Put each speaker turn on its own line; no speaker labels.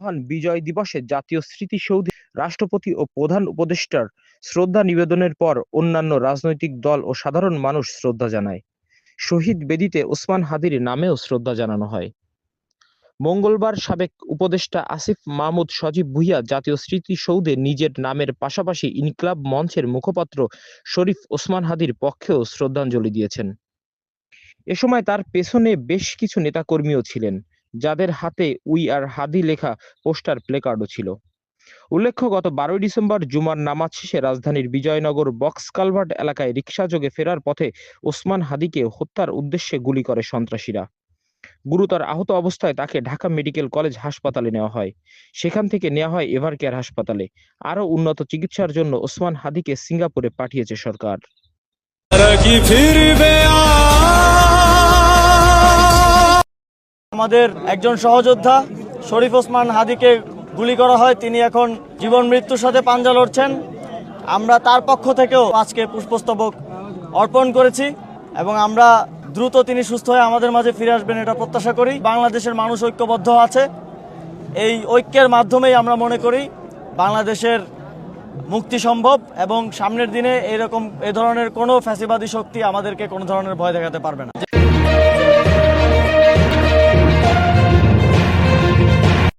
মহান বিজয় দিবসে জাতীয় স্মৃতিসৌধে রাষ্ট্রপতি ও প্রধান উপদেষ্টার শ্রদ্ধা নিবেদনের পর অন্যান্য রাজনৈতিক দল ও সাধারণ মানুষ শ্রদ্ধা জানায়। শহীদ বেদিতে ওসমান হাদির নামেও শ্রদ্ধা জানানো হয়। মঙ্গলবার সাবেক উপদেষ্টা আসিফ মাহমুদ সজীব ভুঁইয়া জাতীয় স্মৃতিসৌধে নিজের নামের পাশাপাশি ইনকিলাব মঞ্চের মুখপাত্র শরীফ ওসমান হাদির পক্ষেও শ্রদ্ধাঞ্জলি দিয়েছেন। এ সময় তার পেছনে বেশ কিছু নেতাকর্মীও ছিলেন, যাদের হাতে উই আর হাদি লেখা পোস্টার প্লেকার্ডও ছিল। উল্লেখ্য, গত 12 ডিসেম্বর জুমার নামাজ শেষে রাজধানীর বিজয়নগর বক্স কালভার্ট এলাকায় রিকশাযোগে ফেরার পথে ওসমান হাদিকে হত্যার উদ্দেশ্যে গুলি করে সন্ত্রাসীরা। গুরুতর আহত অবস্থায় তাকে ঢাকা মেডিকেল কলেজ হাসপাতালে নেওয়া হয়। সেখান থেকে নেওয়া হয় এভারকেয়ার হাসপাতালে। আরও উন্নত চিকিৎসার জন্য ওসমান হাদিকে সিঙ্গাপুরে পাঠিয়েছে সরকার।
আমাদের একজন সহযোদ্ধা শরীফ ওসমান হাদিকে গুলি করা হয়। তিনি এখন জীবন মৃত্যুর সাথে পাঞ্জা লড়ছেন। আমরা তার পক্ষ থেকেও আজকে পুষ্পস্তবক অর্পণ করেছি এবং আমরা দ্রুত তিনি সুস্থ হয়ে আমাদের মাঝে ফিরে আসবেন এটা প্রত্যাশা করি। বাংলাদেশের মানুষ ঐক্যবদ্ধ আছে। এই ঐক্যের মাধ্যমেই আমরা মনে করি বাংলাদেশের মুক্তি সম্ভব এবং সামনের দিনে এ ধরনের কোনো ফ্যাসিবাদী শক্তি আমাদেরকে কোনো ধরনের ভয় দেখাতে পারবে না।